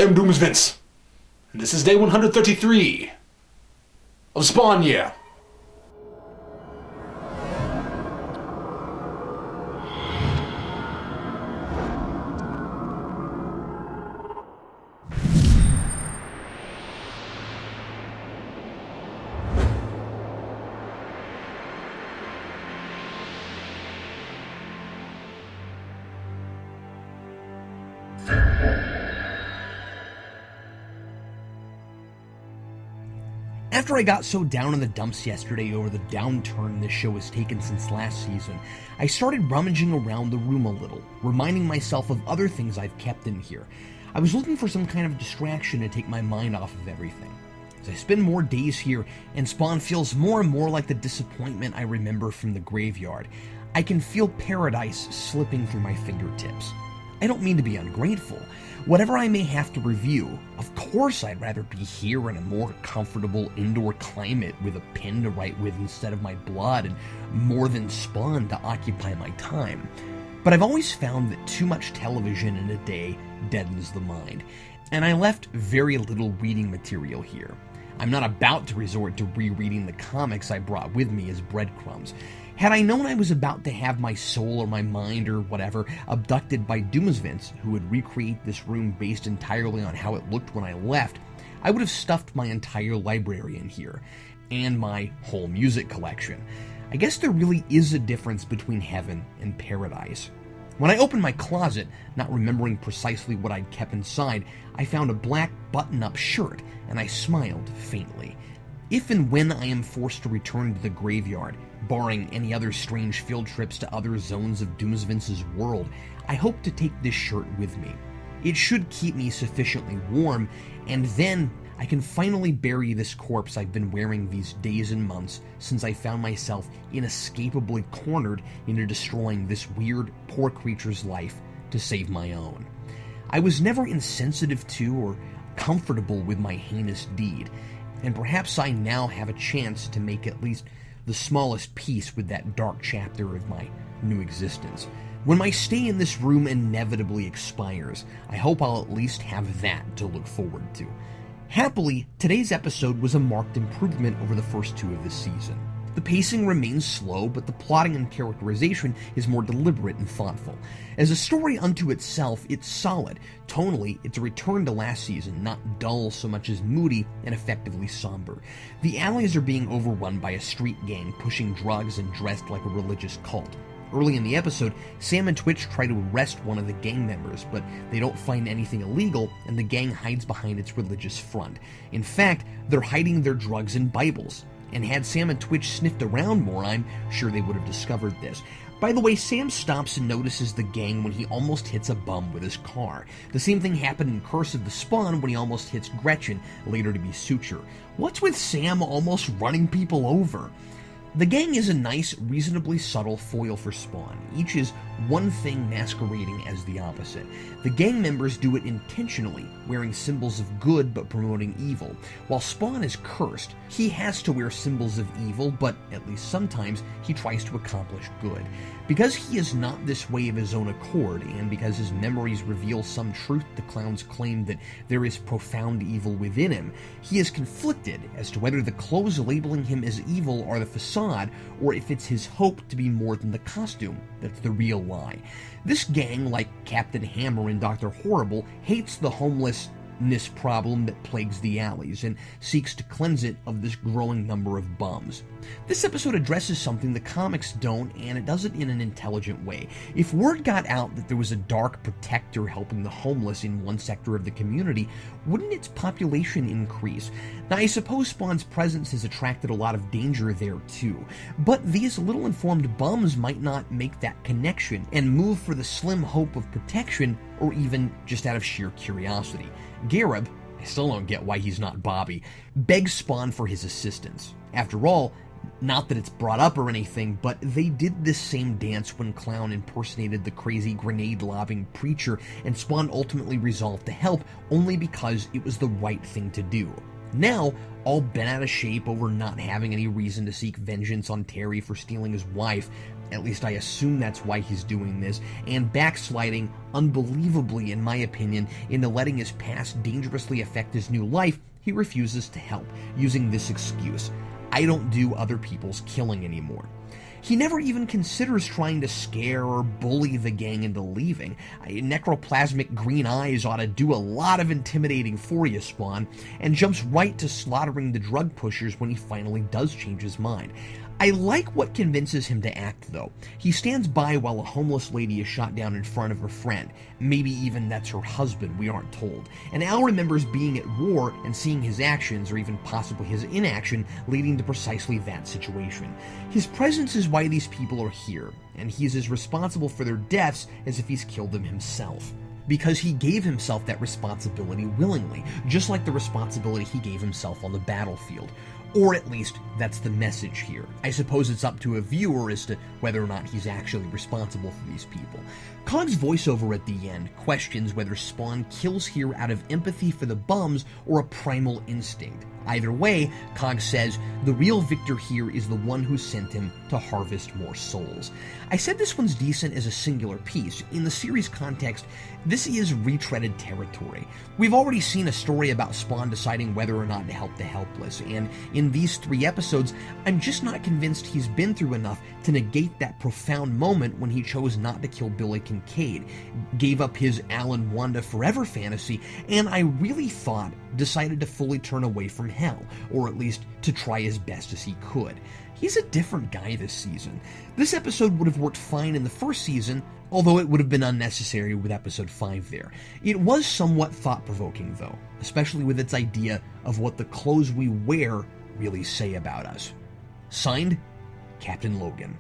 am Doomsvince, and this is day 133 of Spawn Year. After I got so down in the dumps yesterday over the downturn this show has taken since last season, I started rummaging around the room a little, reminding myself of other things I've kept in here. I was looking for some kind of distraction to take my mind off of everything. As I spend more days here, and Spawn feels more and more like the disappointment I remember from the graveyard, I can feel paradise slipping through my fingertips. I don't mean to be ungrateful. Whatever I may have to review, of course I'd rather be here in a more comfortable indoor climate with a pen to write with instead of my blood and more than Spawn to occupy my time. But I've always found that too much television in a day deadens the mind, and I left very little reading material here. I'm not about to resort to rereading the comics I brought with me as breadcrumbs. Had I known I was about to have my soul or my mind or whatever abducted by Doomsvince, who would recreate this room based entirely on how it looked when I left, I would have stuffed my entire library in here, and my whole music collection. I guess there really is a difference between heaven and paradise. When I opened my closet, not remembering precisely what I'd kept inside, I found a black button-up shirt, and I smiled faintly. If and when I am forced to return to the graveyard, barring any other strange field trips to other zones of Doomsvince's world, I hope to take this shirt with me. It should keep me sufficiently warm, and then I can finally bury this corpse I've been wearing these days and months since I found myself inescapably cornered into destroying this weird, poor creature's life to save my own. I was never insensitive to or comfortable with my heinous deed, and perhaps I now have a chance to make at least the smallest peace with that dark chapter of my new existence. When my stay in this room inevitably expires, I hope I'll at least have that to look forward to. Happily, today's episode was a marked improvement over the first two of this season. The pacing remains slow, but the plotting and characterization is more deliberate and thoughtful. As a story unto itself, it's solid. Tonally, it's a return to last season, not dull so much as moody and effectively somber. The alleys are being overrun by a street gang pushing drugs and dressed like a religious cult. Early in the episode, Sam and Twitch try to arrest one of the gang members, but they don't find anything illegal, and the gang hides behind its religious front. In fact, they're hiding their drugs in Bibles. And had Sam and Twitch sniffed around more, I'm sure they would have discovered this. By the way, Sam stops and notices the gang when he almost hits a bum with his car. The same thing happened in Curse of the Spawn when he almost hits Gretchen, later to be Suture. What's with Sam almost running people over? The gang is a nice, reasonably subtle foil for Spawn. Each is one thing masquerading as the opposite. The gang members do it intentionally, wearing symbols of good but promoting evil. While Spawn is cursed, he has to wear symbols of evil, but at least sometimes he tries to accomplish good. Because he is not this way of his own accord, and because his memories reveal some truth the clown's claim that there is profound evil within him, he is conflicted as to whether the clothes labeling him as evil are the facade, or if it's his hope to be more than the costume that's the real lie. This gang, like Captain Hammer and Dr. Horrible, hates the homelessness problem that plagues the alleys and seeks to cleanse it of this growing number of bums. This episode addresses something the comics don't, and it does it in an intelligent way. If word got out that there was a dark protector helping the homeless in one sector of the community, wouldn't its population increase? Now, I suppose Spawn's presence has attracted a lot of danger there too, but these little informed bums might not make that connection and move for the slim hope of protection, or even just out of sheer curiosity. Gareb, I still don't get why he's not Bobby, begs Spawn for his assistance. After all, not that it's brought up or anything, but they did this same dance when Clown impersonated the crazy grenade-lobbing preacher, and Spawn ultimately resolved to help only because it was the right thing to do. Now, all bent out of shape over not having any reason to seek vengeance on Terry for stealing his wife, at least I assume that's why he's doing this, and backsliding, unbelievably in my opinion, into letting his past dangerously affect his new life, he refuses to help, using this excuse: I don't do other people's killing anymore. He never even considers trying to scare or bully the gang into leaving. Necroplasmic green eyes ought to do a lot of intimidating for you, Spawn, and jumps right to slaughtering the drug pushers when he finally does change his mind. I like what convinces him to act, though. He stands by while a homeless lady is shot down in front of her friend. Maybe even that's her husband, we aren't told. And Al remembers being at war and seeing his actions, or even possibly his inaction, leading to precisely that situation. His presence is why these people are here, and he's as responsible for their deaths as if he's killed them himself. Because he gave himself that responsibility willingly, just like the responsibility he gave himself on the battlefield. Or at least, that's the message here. I suppose it's up to a viewer as to whether or not he's actually responsible for these people. Cog's voiceover at the end questions whether Spawn kills here out of empathy for the bums or a primal instinct. Either way, Cog says the real victor here is the one who sent him to harvest more souls. I said this one's decent as a singular piece. In the series context, this is retreaded territory. We've already seen a story about Spawn deciding whether or not to help the helpless, and in these 3 episodes, I'm just not convinced he's been through enough to negate that profound moment when he chose not to kill Billy Kincaid, gave up his Alan Wanda forever fantasy, and I really thought decided to fully turn away from hell, or at least to try as best as he could. He's a different guy this season. This episode would have worked fine in the first season, although it would have been unnecessary with episode 5 there. It was somewhat thought-provoking, though, especially with its idea of what the clothes we wear really say about us. Signed, Captain Logan.